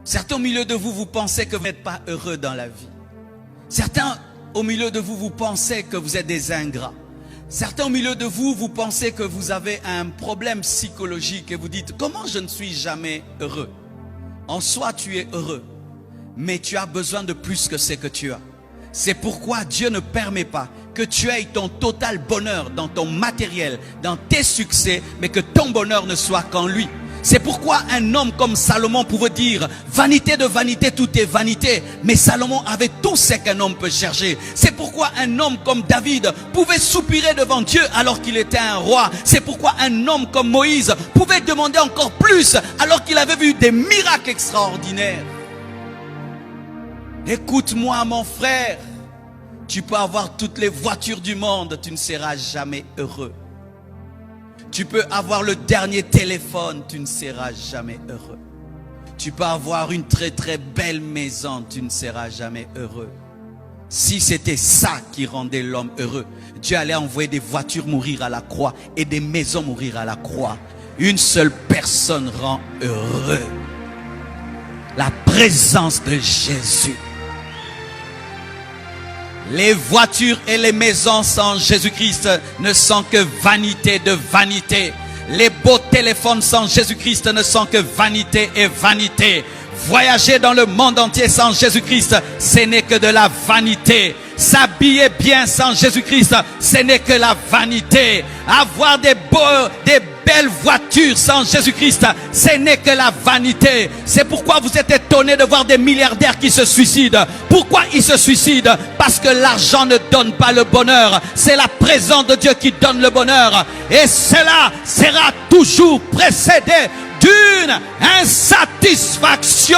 Certains au milieu de vous, vous pensez que vous n'êtes pas heureux dans la vie. Certains au milieu de vous, vous pensez que vous êtes des ingrats. Certains au milieu de vous, vous pensez que vous avez un problème psychologique et vous dites, comment je ne suis jamais heureux? En soi, tu es heureux, mais tu as besoin de plus que ce que tu as. C'est pourquoi Dieu ne permet pas que tu aies ton total bonheur dans ton matériel, dans tes succès, mais que ton bonheur ne soit qu'en lui. C'est pourquoi un homme comme Salomon pouvait dire, vanité de vanité, tout est vanité. Mais Salomon avait tout ce qu'un homme peut chercher. C'est pourquoi un homme comme David pouvait soupirer devant Dieu alors qu'il était un roi. C'est pourquoi un homme comme Moïse pouvait demander encore plus alors qu'il avait vu des miracles extraordinaires. Écoute-moi mon frère, tu peux avoir toutes les voitures du monde, tu ne seras jamais heureux. Tu peux avoir le dernier téléphone, tu ne seras jamais heureux. Tu peux avoir une très très belle maison, tu ne seras jamais heureux. Si c'était ça qui rendait l'homme heureux, Dieu allait envoyer des voitures mourir à la croix et des maisons mourir à la croix. Une seule personne rend heureux. La présence de Jésus. Les voitures et les maisons sans Jésus-Christ ne sont que vanité de vanité. Les beaux téléphones sans Jésus-Christ ne sont que vanité et vanité. Voyager dans le monde entier sans Jésus-Christ, ce n'est que de la vanité. S'habiller bien sans Jésus-Christ, ce n'est que la vanité. Avoir des belles voitures sans Jésus-Christ, ce n'est que la vanité. C'est pourquoi vous êtes étonnés de voir des milliardaires qui se suicident. Pourquoi ils se suicident? Parce que l'argent ne donne pas le bonheur. C'est la présence de Dieu qui donne le bonheur. Et cela sera toujours précédé d'une insatisfaction.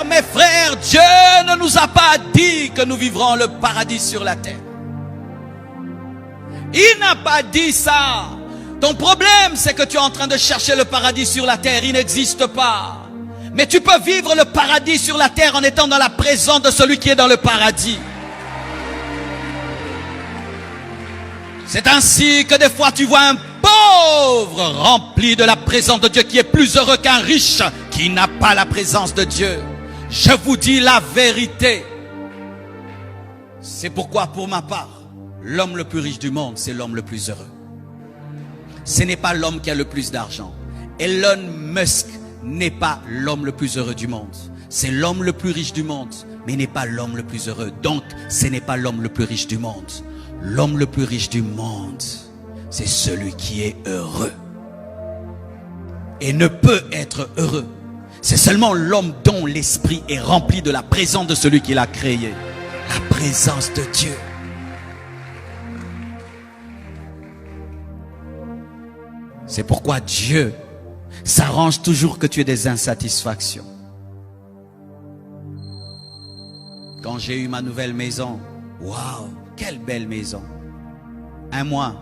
Mes frères, Dieu ne nous a pas dit que nous vivrons le paradis sur la terre. Il n'a pas dit ça. Ton problème, c'est que tu es en train de chercher le paradis sur la terre. Il n'existe pas. Mais tu peux vivre le paradis sur la terre en étant dans la présence de celui qui est dans le paradis. C'est ainsi que des fois tu vois un pauvre rempli de la présence de Dieu qui est plus heureux qu'un riche qui n'a pas la présence de Dieu. Je vous dis la vérité. C'est pourquoi pour ma part, l'homme le plus riche du monde, c'est l'homme le plus heureux. Ce n'est pas l'homme qui a le plus d'argent. Elon Musk n'est pas l'homme le plus heureux du monde. C'est l'homme le plus riche du monde, mais n'est pas l'homme le plus heureux. Donc, ce n'est pas l'homme le plus riche du monde. L'homme le plus riche du monde, c'est celui qui est heureux. Et ne peut être heureux. C'est seulement l'homme dont l'esprit est rempli de la présence de celui qui l'a créé. La présence de Dieu. C'est pourquoi Dieu s'arrange toujours que tu aies des insatisfactions. Quand j'ai eu ma nouvelle maison, waouh, quelle belle maison. Un mois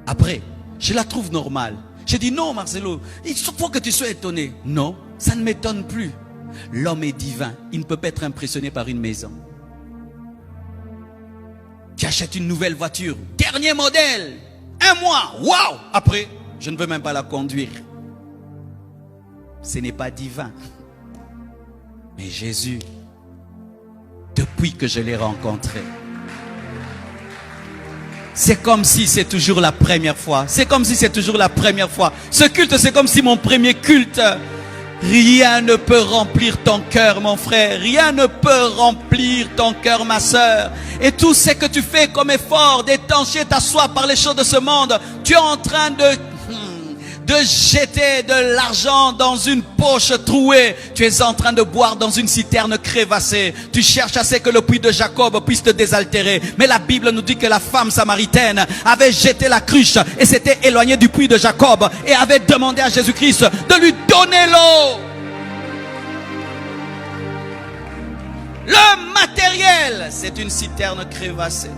après, je la trouve normale. J'ai dit non Marcelo, il faut que tu sois étonné. Non, ça ne m'étonne plus. L'homme est divin, il ne peut pas être impressionné par une maison. Tu achètes une nouvelle voiture, dernier modèle, un mois, waouh. Après, je ne veux même pas la conduire. Ce n'est pas divin. Mais Jésus, depuis que je l'ai rencontré, c'est comme si c'est toujours la première fois. C'est comme si c'est toujours la première fois. Ce culte, c'est comme si mon premier culte. Rien ne peut remplir ton cœur, mon frère. Rien ne peut remplir ton cœur, ma sœur. Et tout ce que tu fais comme effort d'étancher ta soif par les choses de ce monde, tu es en train de jeter de l'argent dans une poche trouée. Tu es en train de boire dans une citerne crévassée. Tu cherches à ce que le puits de Jacob puisse te désaltérer. Mais la Bible nous dit que la femme samaritaine avait jeté la cruche et s'était éloignée du puits de Jacob et avait demandé à Jésus-Christ de lui donner l'eau. Le matériel, c'est une citerne crévassée.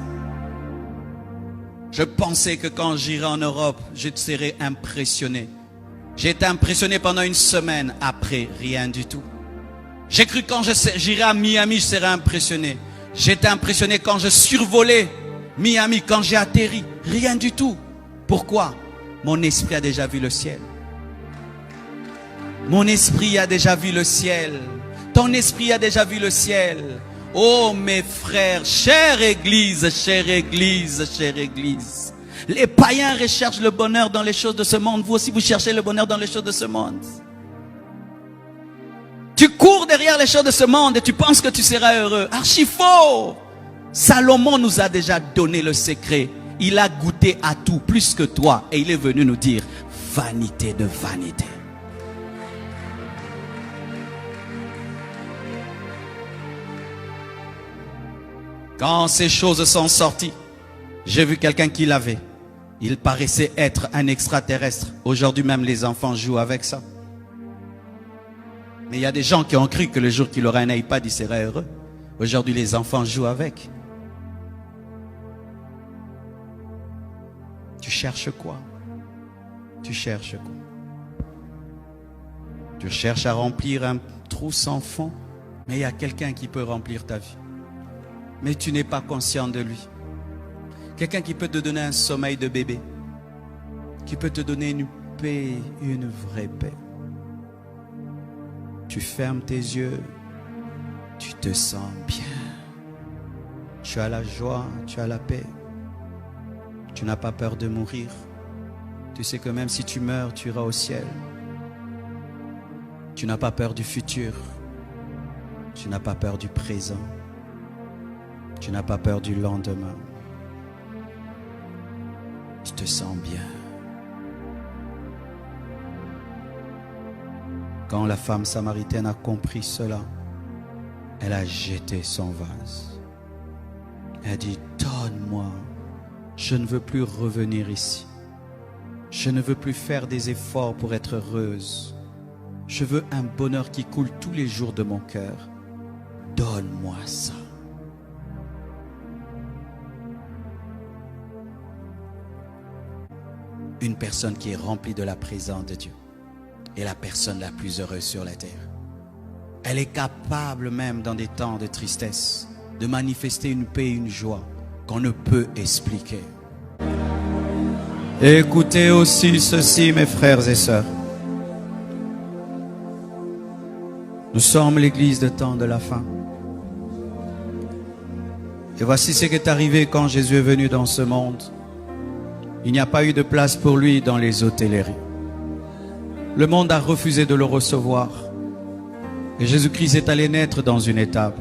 Je pensais que quand j'irai en Europe, je serais impressionné. J'ai été impressionné pendant une semaine. Après, rien du tout. J'ai cru quand j'irai à Miami, je serais impressionné. J'ai été impressionné quand je survolais Miami, quand j'ai atterri. Rien du tout. Pourquoi? Mon esprit a déjà vu le ciel. Mon esprit a déjà vu le ciel. Ton esprit a déjà vu le ciel. Oh mes frères, chère Église, chère Église, chère Église. Les païens recherchent le bonheur dans les choses de ce monde. Vous aussi, vous cherchez le bonheur dans les choses de ce monde. Tu cours derrière les choses de ce monde et tu penses que tu seras heureux. Archi faux. Salomon nous a déjà donné le secret. Il a goûté à tout plus que toi. Et il est venu nous dire, vanité de vanité. Quand ces choses sont sorties, j'ai vu quelqu'un qui l'avait. Il paraissait être un extraterrestre. Aujourd'hui même, les enfants jouent avec ça. Mais il y a des gens qui ont cru que le jour qu'il aurait un iPad, il serait heureux. Aujourd'hui, les enfants jouent avec. Tu cherches quoi? Tu cherches quoi? Tu cherches à remplir un trou sans fond. Mais il y a quelqu'un qui peut remplir ta vie. Mais tu n'es pas conscient de lui. Quelqu'un qui peut te donner un sommeil de bébé. Qui peut te donner une paix, une vraie paix. Tu fermes tes yeux, tu te sens bien. Tu as la joie, tu as la paix. Tu n'as pas peur de mourir. Tu sais que même si tu meurs, tu iras au ciel. Tu n'as pas peur du futur. Tu n'as pas peur du présent. Tu n'as pas peur du lendemain. Tu te sens bien. Quand la femme samaritaine a compris cela, elle a jeté son vase. Elle a dit, donne-moi, je ne veux plus revenir ici. Je ne veux plus faire des efforts pour être heureuse. Je veux un bonheur qui coule tous les jours de mon cœur. Donne-moi ça. Une personne qui est remplie de la présence de Dieu est la personne la plus heureuse sur la terre. Elle est capable même dans des temps de tristesse de manifester une paix et une joie qu'on ne peut expliquer. Écoutez aussi ceci, mes frères et sœurs. Nous sommes l'église de temps de la fin. Et voici ce qui est arrivé quand Jésus est venu dans ce monde. Il n'y a pas eu de place pour lui dans les hôtelleries. Le monde a refusé de le recevoir. Et Jésus-Christ est allé naître dans une étable.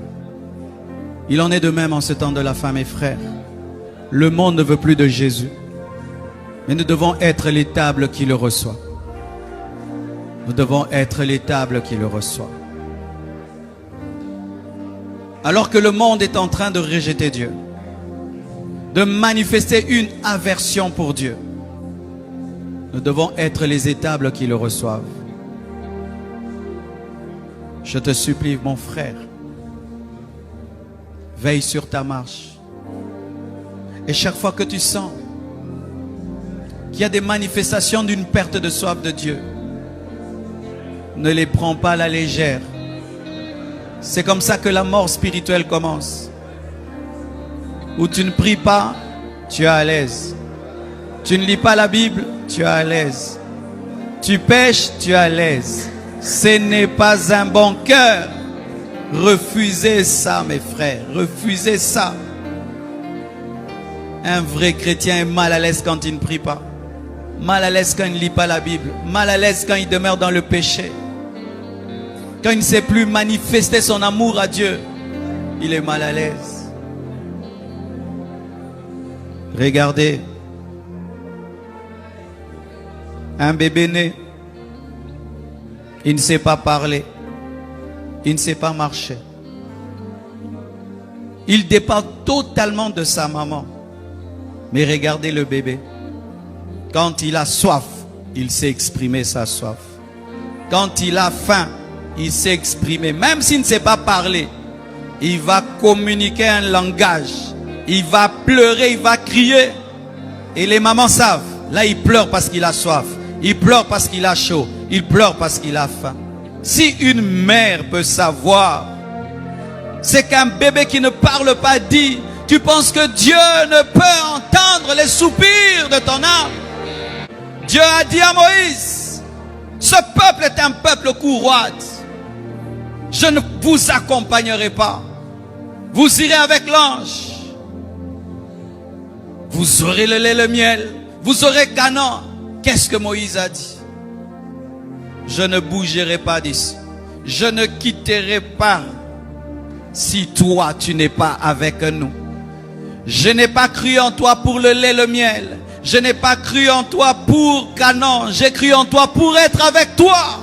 Il en est de même en ce temps de la fin, mes frères. Le monde ne veut plus de Jésus. Mais nous devons être l'étable qui le reçoit. Nous devons être l'étable qui le reçoit. Alors que le monde est en train de rejeter Dieu, de manifester une aversion pour Dieu, nous devons être les étables qui le reçoivent. Je te supplie, mon frère, veille sur ta marche. Et chaque fois que tu sens qu'il y a des manifestations d'une perte de soif de Dieu, ne les prends pas à la légère. C'est comme ça que la mort spirituelle commence. Où tu ne pries pas, tu es à l'aise. Tu ne lis pas la Bible, tu es à l'aise. Tu pêches, tu es à l'aise. Ce n'est pas un bon cœur. Refusez ça, mes frères. Refusez ça. Un vrai chrétien est mal à l'aise quand il ne prie pas. Mal à l'aise quand il ne lit pas la Bible. Mal à l'aise quand il demeure dans le péché. Quand il ne sait plus manifester son amour à Dieu, il est mal à l'aise. Regardez, un bébé né, il ne sait pas parler, il ne sait pas marcher. Il dépend totalement de sa maman. Mais regardez le bébé. Quand il a soif, il sait exprimer sa soif. Quand il a faim, il sait exprimer. Même s'il ne sait pas parler, il va communiquer un langage. Il va pleurer, il va crier. Et les mamans savent. Là, il pleure parce qu'il a soif. Il pleure parce qu'il a chaud. Il pleure parce qu'il a faim. Si une mère peut savoir, c'est qu'un bébé qui ne parle pas dit, tu penses que Dieu ne peut entendre les soupirs de ton âme? Dieu a dit à Moïse, ce peuple est un peuple courroide. Je ne vous accompagnerai pas. Vous irez avec l'ange. Vous aurez le lait, le miel. Vous aurez Canaan. Qu'est-ce que Moïse a dit? Je ne bougerai pas d'ici. Je ne quitterai pas si toi tu n'es pas avec nous. Je n'ai pas cru en toi pour le lait, le miel. Je n'ai pas cru en toi pour Canaan. J'ai cru en toi pour être avec toi.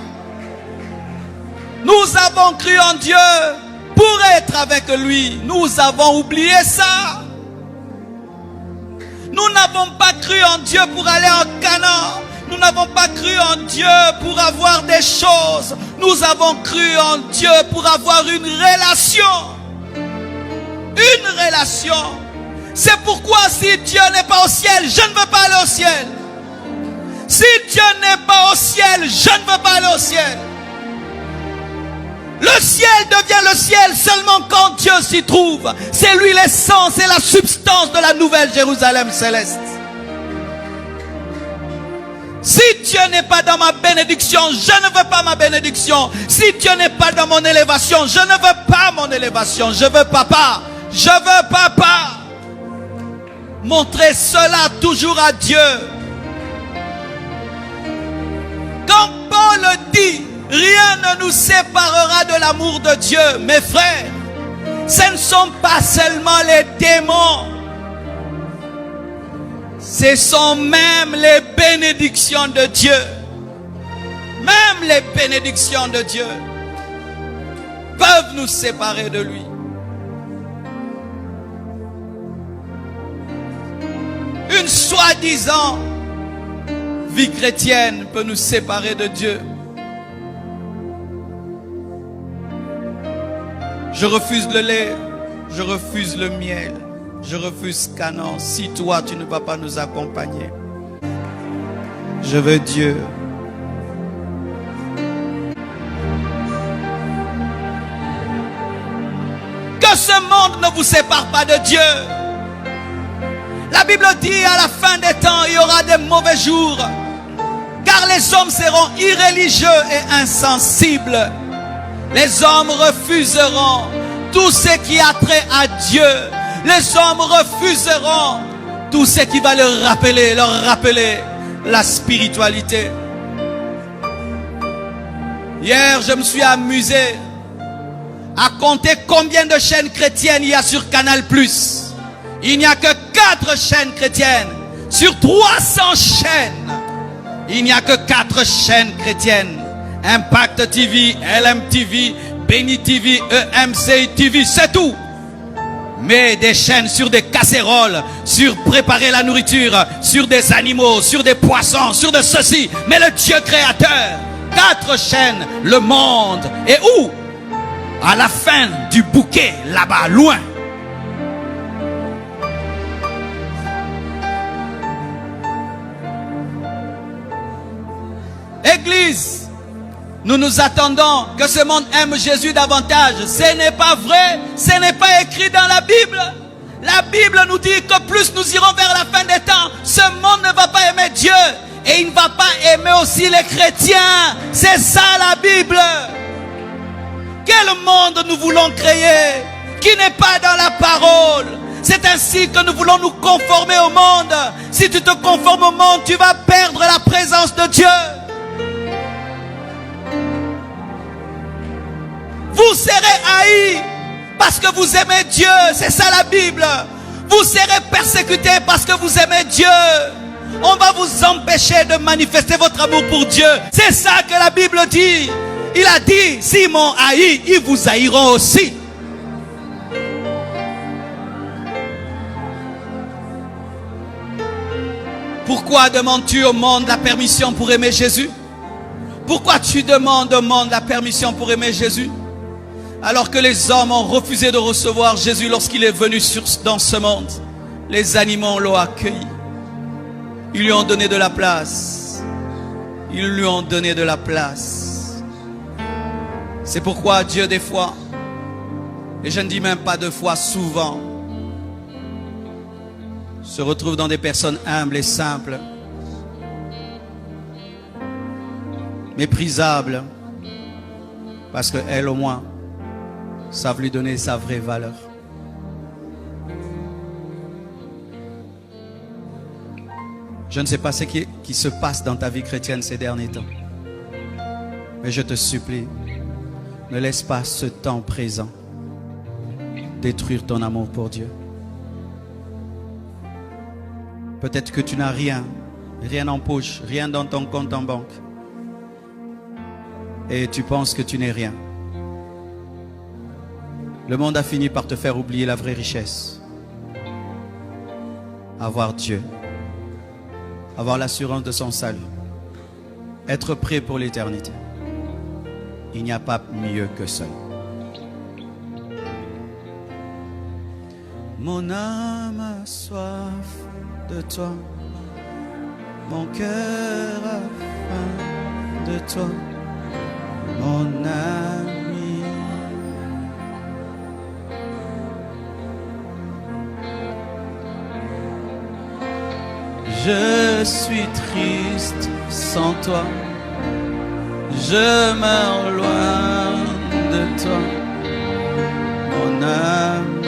Nous avons cru en Dieu pour être avec lui. Nous avons oublié ça. Nous n'avons pas cru en Dieu pour aller en Canaan. Nous n'avons pas cru en Dieu pour avoir des choses. Nous avons cru en Dieu pour avoir une relation. Une relation. C'est pourquoi si Dieu n'est pas au ciel, je ne veux pas aller au ciel. Si Dieu n'est pas au ciel, je ne veux pas aller au ciel. Le ciel devient le ciel seulement quand Dieu s'y trouve. C'est lui l'essence et la substance de la nouvelle Jérusalem céleste. Si Dieu n'est pas dans ma bénédiction, je ne veux pas ma bénédiction. Si Dieu n'est pas dans mon élévation, je ne veux pas mon élévation. Je veux papa. Je veux papa. Montrez cela toujours à Dieu. Quand Paul dit, rien ne nous séparera de l'amour de Dieu, mes frères, ce ne sont pas seulement les démons. Ce sont même les bénédictions de Dieu. Même les bénédictions de Dieu peuvent nous séparer de lui. Une soi-disant vie chrétienne peut nous séparer de Dieu. Je refuse le lait, je refuse le miel, je refuse Canaan. Si toi tu ne vas pas nous accompagner, je veux Dieu. Que ce monde ne vous sépare pas de Dieu. La Bible dit à la fin des temps, il y aura des mauvais jours. Car les hommes seront irréligieux et insensibles. Les hommes refuseront tout ce qui a trait à Dieu. Les hommes refuseront tout ce qui va leur rappeler la spiritualité. Hier, je me suis amusé à compter combien de chaînes chrétiennes il y a sur Canal+. Il n'y a que 4 chaînes chrétiennes sur 300 chaînes. Il n'y a que 4 chaînes chrétiennes. Impact TV, LM TV, Béni TV, EMC TV, c'est tout. Mais des chaînes sur des casseroles, sur préparer la nourriture, sur des animaux, sur des poissons, sur de ceci. Mais le Dieu créateur, 4 chaînes, le monde. Et où? À la fin du bouquet, là-bas, loin. Église, nous nous attendons que ce monde aime Jésus davantage. Ce n'est pas vrai, ce n'est pas écrit dans la Bible. La Bible nous dit que plus nous irons vers la fin des temps, ce monde ne va pas aimer Dieu. Et il ne va pas aimer aussi les chrétiens. C'est ça la Bible. Quel monde nous voulons créer qui n'est pas dans la parole? C'est ainsi que nous voulons nous conformer au monde. Si tu te conformes au monde, tu vas perdre la présence de Dieu. Vous serez haïs parce que vous aimez Dieu. C'est ça la Bible. Vous serez persécutés parce que vous aimez Dieu. On va vous empêcher de manifester votre amour pour Dieu. C'est ça que la Bible dit. Il a dit, s'ils m'ont haï, ils vous haïront aussi. Pourquoi demandes-tu au monde la permission pour aimer Jésus? Pourquoi tu demandes au monde la permission pour aimer Jésus? Alors que les hommes ont refusé de recevoir Jésus lorsqu'il est venu dans ce monde. Les animaux l'ont accueilli. Ils lui ont donné de la place. Ils lui ont donné de la place. C'est pourquoi Dieu des fois, et je ne dis même pas deux fois, souvent, se retrouve dans des personnes humbles et simples. méprisable, parce qu'elles au moins savent lui donner sa vraie valeur. Je ne sais pas ce qui se passe dans ta vie chrétienne ces derniers temps, mais je te supplie, ne laisse pas ce temps présent détruire ton amour pour Dieu. Peut-être que tu n'as rien en poche, rien dans ton compte en banque. Et tu penses que tu n'es rien. Le monde a fini par te faire oublier la vraie richesse. Avoir Dieu. Avoir l'assurance de son salut. Être prêt pour l'éternité. Il n'y a pas mieux que ça. Mon âme a soif de toi. Mon cœur a faim de toi. Mon ami. Je suis triste sans toi. Je meurs loin de toi, mon âme.